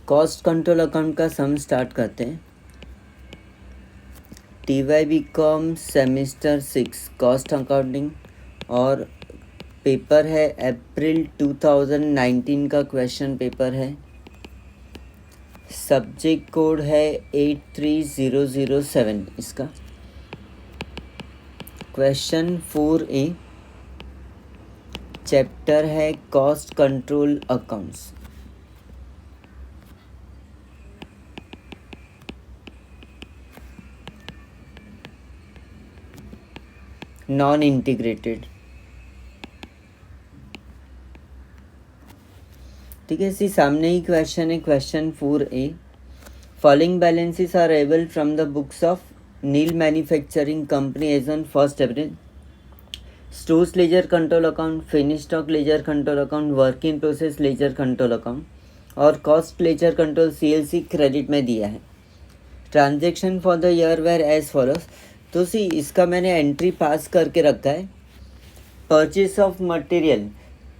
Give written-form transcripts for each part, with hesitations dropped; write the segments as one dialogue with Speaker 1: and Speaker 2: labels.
Speaker 1: Cost control account का सम start करते हैं। TY BCom semester 6 cost accounting और पेपर है अप्रैल 2019 का क्वेश्चन पेपर है। सब्जेक्ट कोड है 83007 इसका। क्वेश्चन 4A चैप्टर है cost control accounts. Non integrated, ठीक है। इसी सामने ही क्वेश्चन है, question 4A। Following balances are available from the books of Neel manufacturing company as on 1 April. Stores ledger control account, finish stock ledger control account, work in process ledger control account और cost ledger control CLC credit में दिया है। Transaction for the year were as follows. तो see इसका मैंने entry pass करके रखा है। परचेस ऑफ मटेरियल,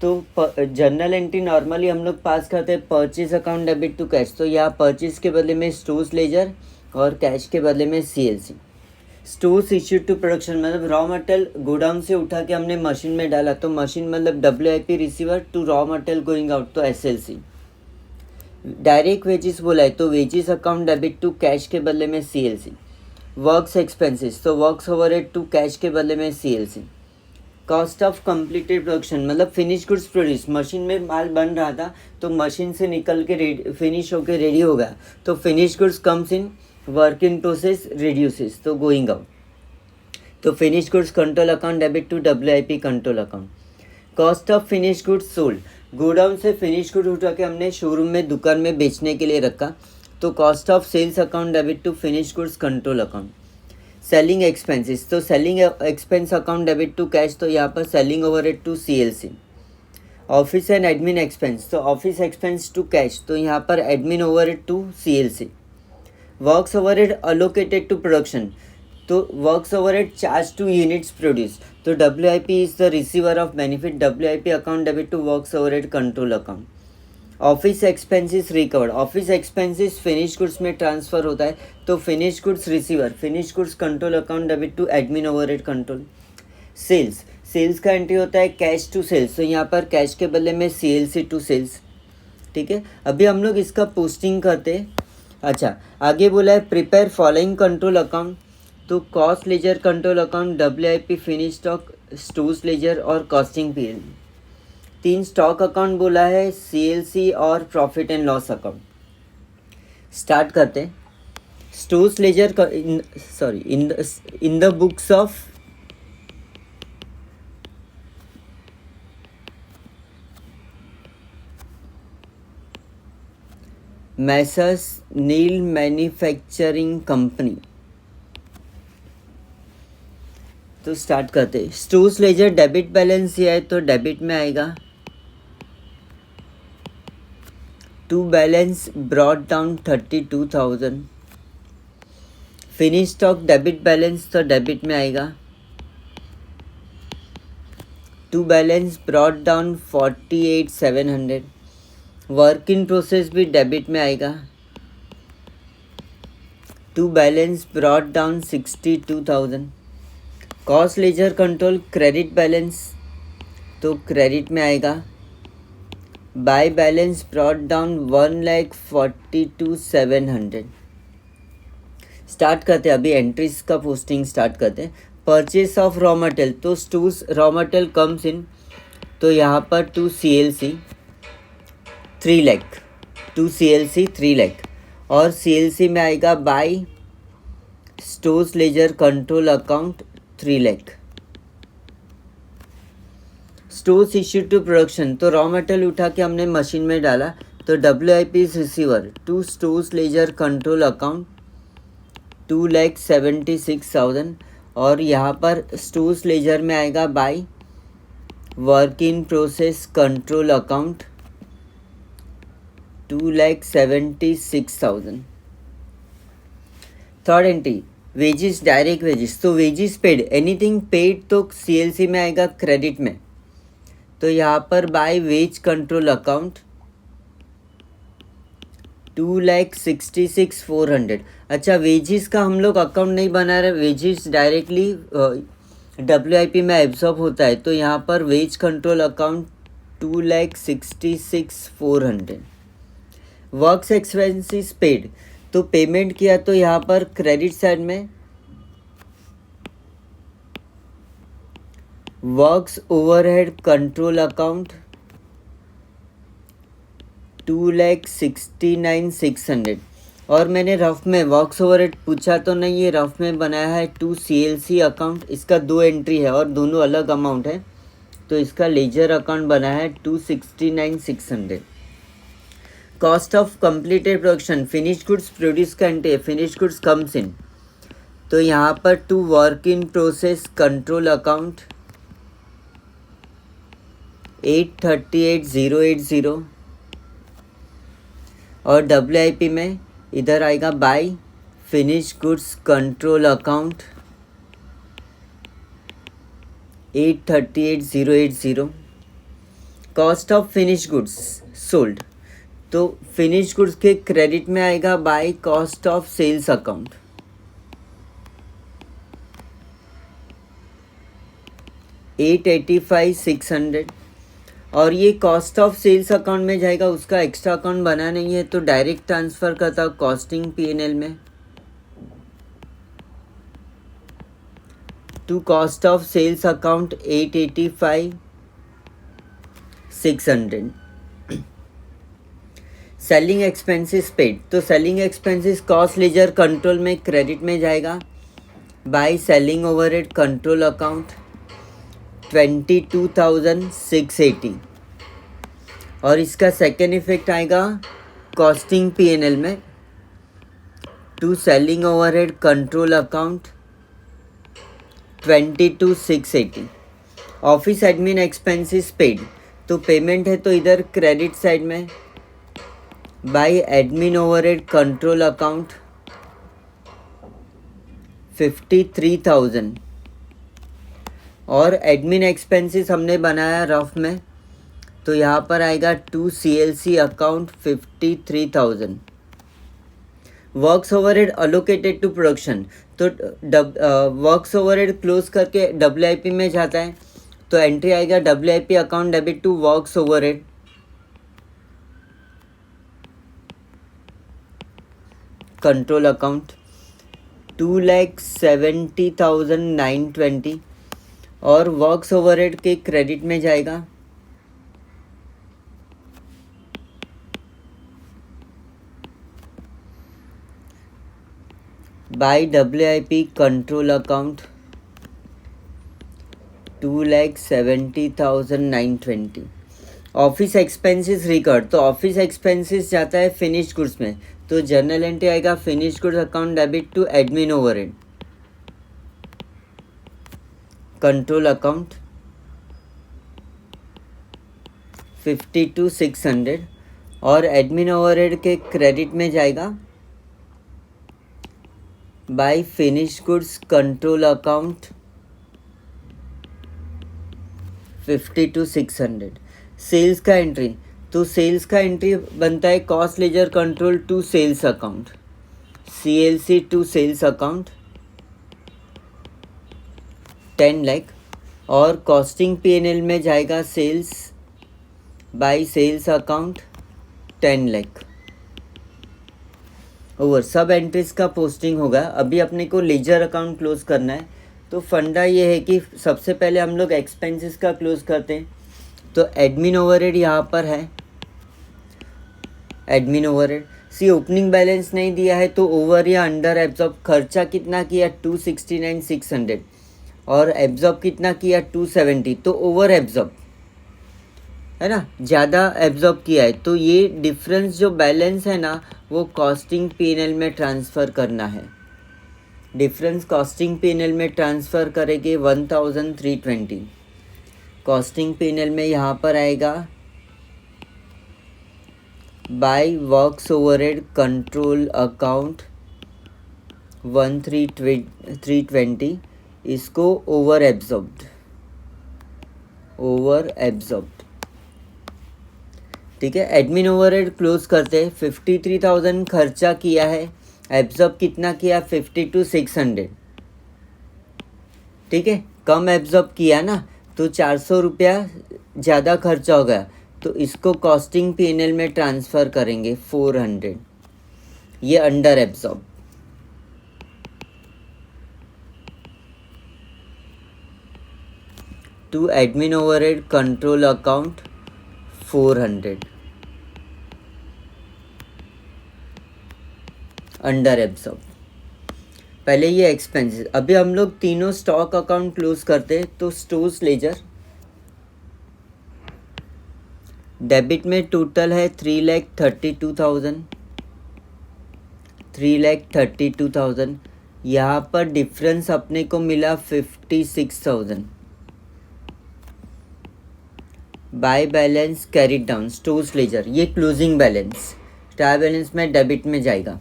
Speaker 1: तो जनरल एंट्री नॉर्मली हम लोग पास करते हैं purchase account debit to cash. तो यहाँ परचेस के बदले में स्टोर्स लेजर और कैश के बदले में CLC। Stores issued to production मतलब रॉ मटेरियल गोडाउन से उठा के हमने मशीन में डाला, तो मशीन मतलब WIP receiver to raw material going out, तो SLC। डायरेक्ट वेजेस बोला है तो wages account debit to cash के बदले में CLC। वर्क्स एक्सपेंसेस, तो वर्क्स ओवरहेड टू कैश के बदले में CLC। Cost of completed production मतलब फिनिश गुड्स प्रोड्यूस, मशीन में माल बन रहा था तो मशीन से निकल के फिनिश होके रेडी हो गया, तो finish goods comes in work in process reduces, तो गोइंग आउट। तो finish goods control account debit to WIP control account. Cost of finish goods sold, godown से फिनिश गुड उठा के हमने शोरूम में दुकान में बेचने के लिए रखा, तो cost of sales account debit to finish goods control account. Selling expenses, तो selling expense account debit to cash, तो यहाँ पर selling overhead to CLC। Office and admin expense, तो ऑफिस एक्सपेंस टू कैश, तो यहाँ पर admin overhead to CLC। Works overhead allocated to production, तो works overhead charge to units produce, तो WIP is the receiver of benefit, WIP account debit to works overhead control account. Office expenses recovered, office expenses finish goods में transfer होता है, तो finish goods receiver, finish goods control account debit to admin overhead control. Sales, sales का entry होता है cash to sales, तो यहाँ पर कैश के बदले में CLC टू सेल्स, ठीक है। अभी हम लोग इसका पोस्टिंग करते हैं। अच्छा, आगे बोला है प्रिपेयर फॉलोइंग कंट्रोल अकाउंट, तो cost ledger control account, WIP finish stock, stores ledger और कॉस्टिंग पीरियड। 3 स्टॉक अकाउंट बोला है, CLC और profit and loss account. Start करते हैं। Stores ledger in the books of messrs Neel manufacturing company, तो start करते हैं। स्टोर्स लेजर डेबिट बैलेंस ये है तो डेबिट में आएगा। To balance brought down 32,000। Finish stock debit balance तो डेबिट में आएगा। To balance brought down 48,700। Work in process भी डेबिट में आएगा। To balance brought down 62,000। Cost ledger control credit balance तो क्रेडिट में आएगा। By balance brought down 1,42,700। Start करते हैं, अभी एंट्रीज का पोस्टिंग स्टार्ट करते हैं। परचेस ऑफ रॉ मटेरियल, तो stores raw material comes in, तो यहाँ पर to CLC 3 lakh, to CLC 3 lakh और CLC में आएगा by stores ledger control account 3 lakh. Stores issued to production, तो रॉ मटेरियल उठा के हमने मशीन में डाला, तो WIP is receiver to stores ledger control account 2,76,000 और यहाँ पर स्टोर्स लेजर में आएगा by work in process control account 2,76,000। Third entry wages direct wages, तो वेजिस पेड, एनीथिंग पेड तो CLC में आएगा क्रेडिट में, तो यहाँ पर बाय वेज कंट्रोल अकाउंट 2,66,400। अच्छा, वेजिस का हम लोग अकाउंट नहीं बना रहे, वेजिस डायरेक्टली WIP में एब्जॉर्ब होता है, तो यहाँ पर wage control account 2,66,400। Works expenses paid, तो पेमेंट किया तो यहाँ पर क्रेडिट साइड में वर्क्स ओवरहेड कंट्रोल अकाउंट 2,69,600। और मैंने रफ में वर्क्स ओवरहेड पूछा तो नहीं, ये रफ में बनाया है 2 CLC अकाउंट, इसका 2 एंट्री है और दोनों अलग अमाउंट है, तो इसका लेजर अकाउंट बना है 269,600। Cost of completed production, finish goods produce का एंट्री है, फिनिश गुड्स कम्स इन, तो यहाँ पर 2 work in process control account 838,080। और WIP में इधर आएगा by finish goods control account 838,080। Cost of finish goods sold, तो फिनिश गुड्स के क्रेडिट में आएगा by cost of sales account 885,600। और ये कॉस्ट ऑफ सेल्स अकाउंट में जाएगा, उसका एक्स्ट्रा अकाउंट बना नहीं है, तो डायरेक्ट ट्रांसफ़र करता कॉस्टिंग P&L में to cost of sales account 885,600। Selling expenses paid, तो selling expenses cost ledger control में क्रेडिट में जाएगा by selling overhead control account 22,680। और इसका सेकेंड इफेक्ट आएगा कॉस्टिंग P&L में to selling overhead control account 22,680। Office admin expenses paid, तो payment है तो इधर क्रेडिट साइड में by admin overhead control account 53,000। और एडमिन एक्सपेंसेस हमने बनाया रफ में, तो यहाँ पर आएगा 2 CLC account 53,000। Works overhead allocated to production, तो वर्क्स ओवरहेड क्लोज करके WIP में जाता है, तो एंट्री आएगा WIP account debit to works overhead control account 2,70,920। और वर्क्स ओवरहेड के क्रेडिट में जाएगा by WIP control account 2,70,920। Office expenses record, तो ऑफिस एक्सपेंसेस जाता है फिनिश गुड्स में, तो जर्नल एंट्री आएगा finish goods account debit to admin overhead control account 52,600। और एडमिन ओवरहेड के क्रेडिट में जाएगा by finish goods control account 52,600। Sales का एंट्री, तो सेल्स का एंट्री बनता है cost ledger control to sales account CLC to sales account 10 lakh. और कॉस्टिंग P&L में जाएगा sales by sales account 10 lakh. Over सब एंट्रीज का पोस्टिंग होगा। अभी अपने को लेजर अकाउंट क्लोज करना है, तो फंडा ये है कि सबसे पहले हम लोग एक्सपेंसेस का क्लोज करते हैं, तो एडमिन ओवरहेड यहाँ पर है, एडमिन ओवरहेड सी ओपनिंग बैलेंस नहीं दिया है, तो ओवर या अंडर एब्जॉर्ब खर्चा कितना किया 269,600 और एब्जॉर्ब कितना किया 270, तो ओवर एब्जॉर्ब है ना, ज़्यादा एब्जॉर्ब किया है, तो ये डिफरेंस जो बैलेंस है ना वो कॉस्टिंग P&L में ट्रांसफ़र करना है। डिफरेंस कॉस्टिंग P&L में ट्रांसफ़र करेंगे 1,320। कॉस्टिंग P&L में यहाँ पर आएगा by works overhead control account 1,320, इसको ओवर एब्जॉर्ब्ड ठीक है। एडमिन ओवरहेड क्लोज करते हैं। 53,000 खर्चा किया है, एब्जॉर्ब कितना किया? 52,600। ठीक है, कम एब्जॉर्ब किया ना, तो 400 रुपया ज़्यादा खर्चा हो गया, तो इसको कॉस्टिंग पीएनएल में ट्रांसफ़र करेंगे 400। ये under absorb. To admin overhead control account 400 under absorb. पहले ये एक्सपेंसेस। अभी हम लोग तीनों स्टॉक अकाउंट क्लोज करते हैं। तो स्टोर्स लेजर, डेबिट में टोटल है 3,32,000। 3,32,000। यहाँ पर डिफरेंस अपने को मिला 56,000। By balance carried down, stores ledger, ये क्लोजिंग बैलेंस ट्रायल बैलेंस में डेबिट में जाएगा।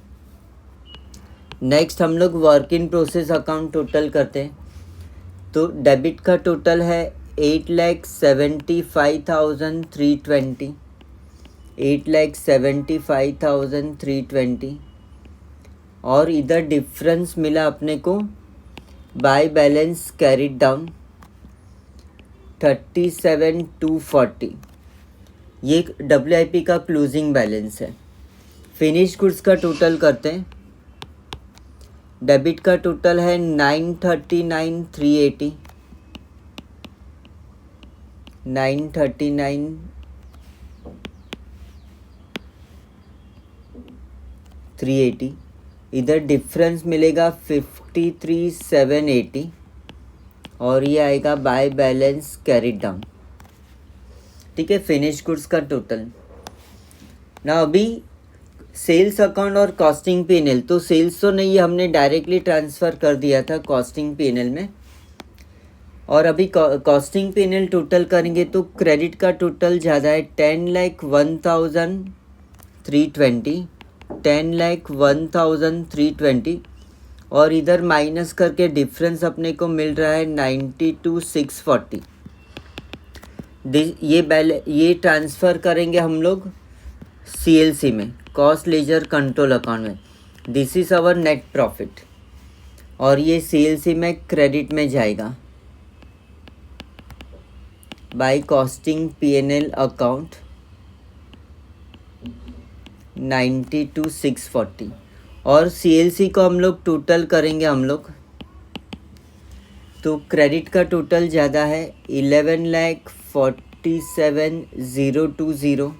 Speaker 1: नेक्स्ट हम लोग work in process account total करते हैं। तो डेबिट का टोटल है 8,75,320। 8,75,320। और इधर डिफरेंस मिला अपने को बाय बैलेंस कैरिड डाउन 37,240। ये WIP का क्लोजिंग बैलेंस है। फिनिश गुड्स का टोटल करते हैं। डेबिट का टोटल है 939,380। 939,380। इधर डिफरेंस मिलेगा 53,780। और ये आएगा बाय बैलेंस कैरिड डाउन। ठीक है, फिनिश गुड्स का टोटल ना। अभी सेल्स अकाउंट और कॉस्टिंग पीएनएल, तो सेल्स तो नहीं, हमने डायरेक्टली ट्रांसफ़र कर दिया था कॉस्टिंग पीएनएल में। और अभी कॉस्टिंग पीएनएल टोटल करेंगे तो क्रेडिट का टोटल ज़्यादा है 10,01,320। 10,01,320। और इधर माइनस करके डिफरेंस अपने को मिल रहा है 92,640। ये ट्रांसफ़र करेंगे हम लोग CLC में, कॉस्ट लेजर कंट्रोल अकाउंट में। This is our net profit. और ये CLC में क्रेडिट में जाएगा बाय कॉस्टिंग पीएनएल अकाउंट 92,640। और CLC को हम लोग टोटल करेंगे हम लोग, तो क्रेडिट का टोटल ज़्यादा है 11,47,020।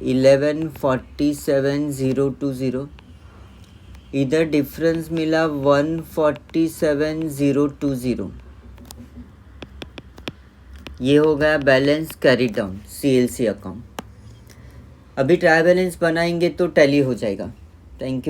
Speaker 1: 11,47,020। इधर डिफरेंस मिला 1,47,020। ये हो गया balance carry down CLC account. अभी ट्रायल बैलेंस बनाएंगे तो टैली हो जाएगा। Thank you.